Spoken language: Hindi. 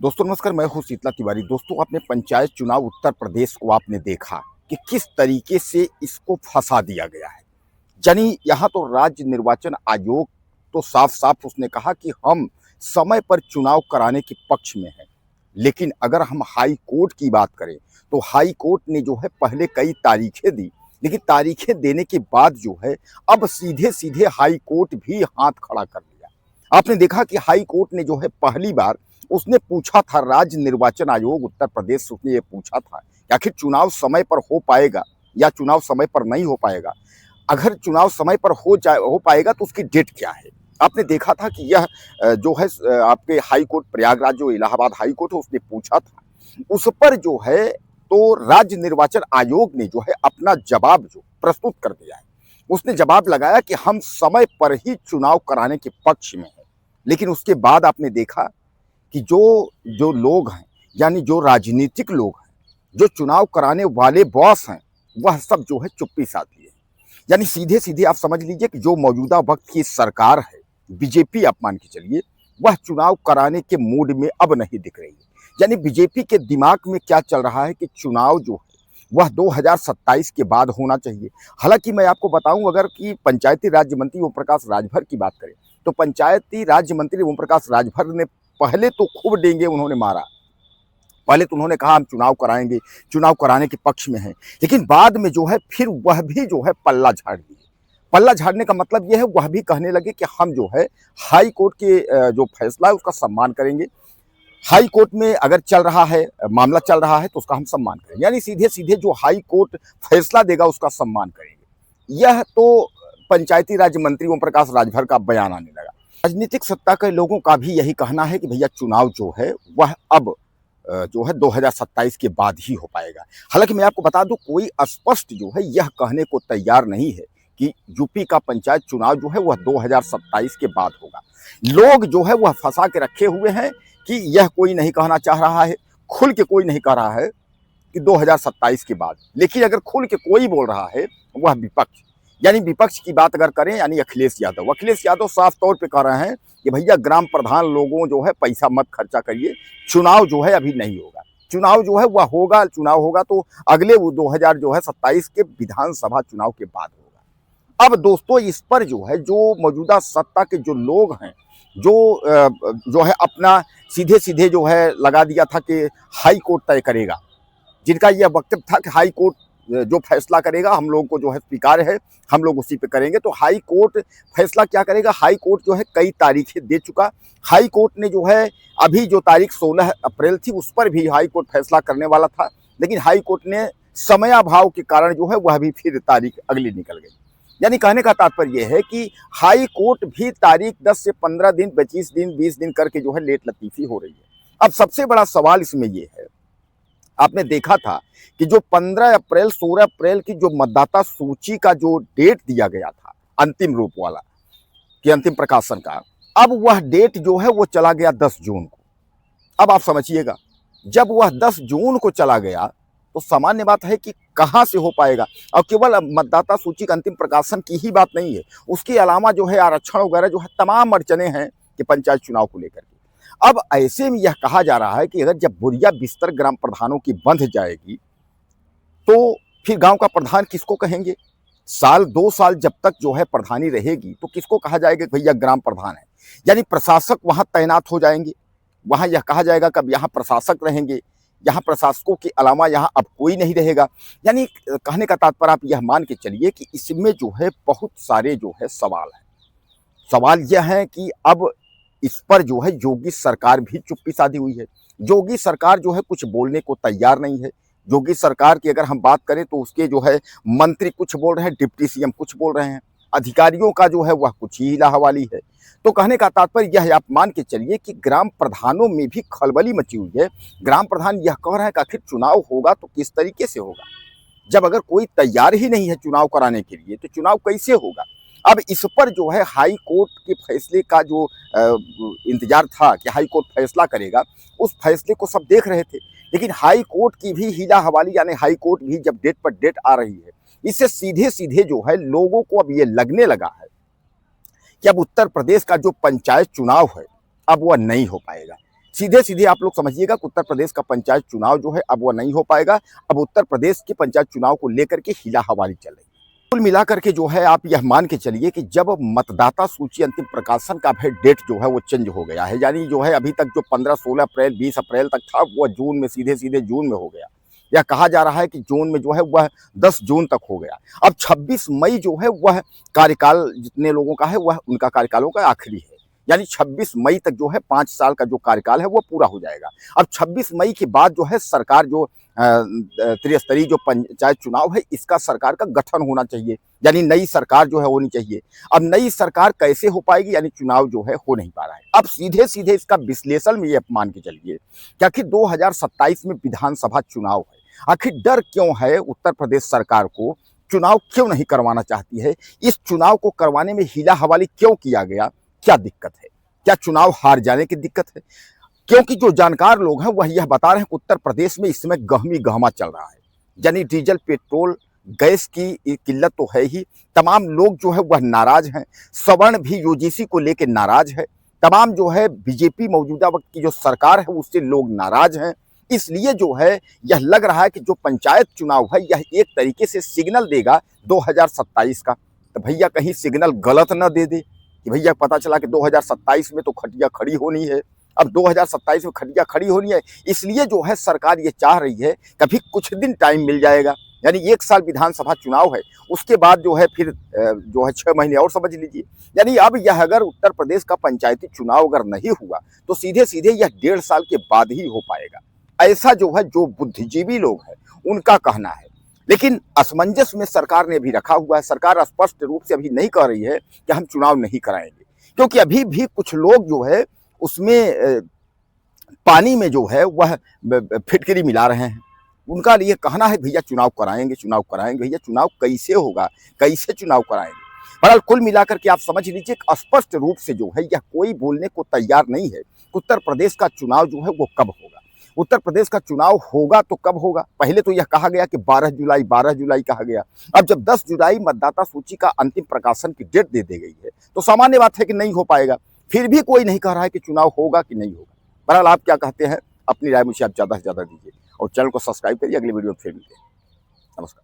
दोस्तों नमस्कार, मैं हूं शीतला तिवारी। दोस्तों आपने पंचायत चुनाव उत्तर प्रदेश को आपने देखा कि किस तरीके से इसको फंसा दिया गया है। यानी यहाँ तो राज्य निर्वाचन आयोग तो साफ साफ उसने कहा कि हम समय पर चुनाव कराने के पक्ष में हैं। लेकिन अगर हम हाई कोर्ट की बात करें तो हाई कोर्ट ने जो है पहले कई तारीखें दी, लेकिन तारीखें देने के बाद जो है अब सीधे सीधे हाई कोर्ट भी हाथ खड़ा कर लिया। आपने देखा कि हाई कोर्ट ने जो है पहली बार उसने पूछा था, राज्य निर्वाचन आयोग उत्तर प्रदेश से उसने ये पूछा था कि आखिर चुनाव समय पर हो पाएगा या चुनाव समय पर नहीं हो पाएगा। अगर चुनाव समय पर हो पाएगा तो उसकी डेट क्या है। आपने देखा था कि यह जो है आपके हाई कोर्ट प्रयागराज जो इलाहाबाद हाई कोर्ट है उसने पूछा था। उस पर जो है तो राज्य निर्वाचन आयोग ने जो है अपना जवाब जो प्रस्तुत कर दिया है। उसने जवाब लगाया कि हम समय पर ही चुनाव कराने के पक्ष में हैं। लेकिन उसके बाद आपने देखा कि जो जो लोग हैं, यानी जो राजनीतिक लोग हैं, जो चुनाव कराने वाले बॉस हैं, वह सब जो है चुप्पी साध लिए। यानी सीधे सीधे आप समझ लीजिए कि जो मौजूदा वक्त की सरकार है, बीजेपी आप मान के चलिए, वह चुनाव कराने के मूड में अब नहीं दिख रही है। यानी बीजेपी के दिमाग में क्या चल रहा है कि चुनाव जो है वह 2027 के बाद होना चाहिए। हालांकि मैं आपको बताऊं, अगर कि पंचायती राज्य मंत्री ओम प्रकाश राजभर की बात करें तो पंचायती राज्य मंत्री ओम प्रकाश राजभर ने पहले तो खूब डेंगे उन्होंने मारा। पहले तो उन्होंने कहा हम चुनाव कराएंगे, चुनाव कराने के पक्ष में हैं। लेकिन बाद में जो है फिर वह भी जो है पल्ला झाड़ दिए। पल्ला झाड़ने का मतलब यह है वह भी कहने लगे कि हम जो है हाई कोर्ट के जो फैसला है उसका सम्मान करेंगे। हाई कोर्ट में अगर चल रहा है मामला चल रहा है तो उसका हम सम्मान करेंगे। यानी सीधे सीधे जो हाई कोर्ट फैसला देगा उसका सम्मान करेंगे। यह तो पंचायती राज मंत्री ओम प्रकाश राजभर का बयान आने लगा। राजनीतिक सत्ता के लोगों का भी यही कहना है कि भैया चुनाव जो है वह अब जो है 2027 के बाद ही हो पाएगा। हालांकि मैं आपको बता दूं, कोई स्पष्ट जो है यह कहने को तैयार नहीं है कि यूपी का पंचायत चुनाव जो है वह 2027 के बाद होगा। लोग जो है वह फंसा के रखे हुए हैं कि यह कोई नहीं कहना चाह रहा है, खुल के कोई नहीं कह रहा है कि 2027 के बाद। लेकिन अगर खुल के कोई बोल रहा है वह विपक्ष, यानी विपक्ष की बात अगर करें यानी अखिलेश यादव साफ तौर पे कह रहे हैं कि भैया ग्राम प्रधान लोगों जो है पैसा मत खर्चा करिए, चुनाव जो है अभी नहीं होगा। चुनाव जो है वह होगा, चुनाव होगा तो अगले वो 2027 के विधानसभा चुनाव के बाद होगा। अब दोस्तों इस पर जो है जो मौजूदा सत्ता के जो लोग हैं, जो है अपना सीधे सीधे जो है लगा दिया था कि हाई कोर्ट तय करेगा, जिनका यह वक्तव्य था कि हाई कोर्ट जो फैसला करेगा हम लोगों को जो है स्वीकार है, हम लोग उसी पे करेंगे। तो हाई कोर्ट फैसला क्या करेगा? हाई कोर्ट जो है कई तारीखें दे चुका। हाई कोर्ट ने जो है अभी जो तारीख 16 अप्रैल थी उस पर भी हाई कोर्ट फैसला करने वाला था, लेकिन हाई कोर्ट ने समयाभाव के कारण जो है वह भी फिर तारीख अगली निकल गई। यानी कहने का तात्पर्य यह है कि हाई कोर्ट भी तारीख 10 से 15 दिन, 25 दिन, 20 दिन करके जो है लेट लतीफी हो रही है। अब सबसे बड़ा सवाल इसमें यह है, आपने देखा था कि जो 15 अप्रैल 16 अप्रैल की जो मतदाता सूची का जो डेट दिया गया था अंतिम रूप वाला कि अंतिम प्रकाशन का, अब वह डेट जो है वो चला गया 10 जून को। अब आप समझिएगा, जब वह 10 जून को चला गया तो सामान्य बात है कि कहां से हो पाएगा। और केवल मतदाता सूची का अंतिम प्रकाशन की ही बात नहीं है, उसके अलावा जो है आरक्षण वगैरह जो है तमाम अड़चने हैं कि पंचायत चुनाव को लेकर के। अब ऐसे में यह कहा जा रहा है कि अगर जब बुरिया बिस्तर ग्राम प्रधानों की बंध जाएगी तो फिर गांव का प्रधान किसको कहेंगे? साल 2 साल जब तक जो है प्रधानी रहेगी तो किसको कहा जाएगा कि भैया ग्राम प्रधान है? यानी प्रशासक वहां तैनात हो जाएंगे। वहां यह कहा जाएगा कि अब यहाँ प्रशासक रहेंगे, यहाँ प्रशासकों के अलावा यहाँ अब कोई नहीं रहेगा। यानी कहने का तात्पर्य आप यह मान के चलिए कि इसमें जो है बहुत सारे जो है सवाल है। सवाल यह है कि अब इस पर जो है योगी सरकार भी चुप्पी साधी हुई है। योगी सरकार जो है कुछ बोलने को तैयार नहीं है। योगी सरकार की अगर हम बात करें तो उसके जो है मंत्री कुछ बोल रहे हैं, डिप्टी सीएम कुछ बोल रहे हैं, अधिकारियों का जो है वह कुछ ही लाहवाली है। तो कहने का तात्पर्य यह है, आप मान के चलिए कि ग्राम प्रधानों में भी खलबली मची हुई है। ग्राम प्रधान यह कह रहे हैं कि आखिर चुनाव होगा तो किस तरीके से होगा? जब अगर कोई तैयार ही नहीं है चुनाव कराने के लिए तो चुनाव कैसे होगा? अब इस पर जो है हाई कोर्ट के फैसले का जो इंतजार था कि हाई कोर्ट फैसला करेगा, उस फैसले को सब देख रहे थे। लेकिन हाई कोर्ट की भी हीला हवाली, यानी हाई कोर्ट भी जब डेट पर डेट आ रही है, इससे सीधे सीधे जो है लोगों को अब ये लगने लगा है कि अब उत्तर प्रदेश का जो पंचायत चुनाव है अब वह नहीं हो पाएगा। सीधे सीधे आप लोग समझिएगा कि उत्तर प्रदेश का पंचायत चुनाव जो है अब वह नहीं हो पाएगा। अब उत्तर प्रदेश के पंचायत चुनाव को लेकर के हीला हवाली चल रही है। कुल मिलाकर के जो है आप यह मान के चलिए कि जब मतदाता सूची अंतिम प्रकाशन का भी डेट जो है वो चेंज हो गया है, यानी जो है अभी तक जो 15, 16 अप्रैल, 20 अप्रैल तक था वह जून में सीधे सीधे जून में हो गया। यह कहा जा रहा है कि जून में जो है वह 10 जून तक हो गया। अब 26 मई जो है वह कार्यकाल जितने लोगों का है वह उनका कार्यकालों का आखिरी है, यानी 26 मई तक जो है 5 साल का जो कार्यकाल है वो पूरा हो जाएगा। अब 26 मई के बाद जो है सरकार जो त्रिस्तरीय जो पंचायत चुनाव है इसका सरकार का गठन होना चाहिए, यानी नई सरकार जो है होनी चाहिए। अब नई सरकार कैसे हो पाएगी, यानी चुनाव जो है हो नहीं पा रहा है। अब सीधे सीधे इसका विश्लेषण में ये मान के चलिए कि आखिर 2027 में विधानसभा चुनाव है, आखिर डर क्यों है उत्तर प्रदेश सरकार को, चुनाव क्यों नहीं करवाना चाहती है, इस चुनाव को करवाने में हीला हवाली क्यों किया गया, क्या दिक्कत है, क्या चुनाव हार जाने की दिक्कत है? क्योंकि जो जानकार लोग हैं वह यह बता रहे हैं कि उत्तर प्रदेश में इस समय गहमी गहमा चल रहा है, यानी डीजल, पेट्रोल, गैस की किल्लत तो है ही, तमाम लोग जो है वह नाराज हैं, सवर्ण भी यूजीसी को लेकर नाराज है, तमाम जो है बीजेपी मौजूदा वक्त की जो सरकार है उससे लोग नाराज हैं। इसलिए जो है यह लग रहा है कि जो पंचायत चुनाव है यह एक तरीके से सिग्नल देगा 2027 का। तो भैया कहीं सिग्नल गलत न दे दे कि भैया पता चला कि 2027 में तो खटिया खड़ी होनी है। अब 2027 में खटिया खड़ी होनी है, इसलिए जो है सरकार ये चाह रही है कभी कुछ दिन टाइम मिल जाएगा, यानी 1 साल विधानसभा चुनाव है, उसके बाद जो है फिर जो है 6 महीने और समझ लीजिए। यानी अब यह अगर उत्तर प्रदेश का पंचायती चुनाव अगर नहीं हुआ तो सीधे सीधे यह 1.5 साल के बाद ही हो पाएगा, ऐसा जो है जो बुद्धिजीवी लोग हैं उनका कहना है। लेकिन असमंजस में सरकार ने भी रखा हुआ है। सरकार स्पष्ट रूप से अभी नहीं कह रही है कि हम चुनाव नहीं कराएंगे, क्योंकि अभी भी कुछ लोग जो है उसमें पानी में जो है वह फिटकरी मिला रहे हैं। उनका ये कहना है भैया चुनाव कराएंगे, चुनाव कराएंगे। भैया चुनाव कैसे होगा, कैसे चुनाव कराएंगे? बहरहाल कुल मिलाकर के आप समझ लीजिए स्पष्ट रूप से जो है यह कोई बोलने को तैयार नहीं है उत्तर प्रदेश का चुनाव जो है वो कब होगा। उत्तर प्रदेश का चुनाव होगा तो कब होगा? पहले तो यह कहा गया कि 12 जुलाई कहा गया। अब जब 10 जुलाई मतदाता सूची का अंतिम प्रकाशन की डेट दे दी गई है तो सामान्य बात है कि नहीं हो पाएगा। फिर भी कोई नहीं कह रहा है कि चुनाव होगा कि नहीं होगा। बहरहाल आप क्या कहते हैं, अपनी राय मुझे आप ज़्यादा से ज़्यादा दीजिए और चैनल को सब्सक्राइब करिए। अगली वीडियो में फिर मिलते हैं। नमस्कार।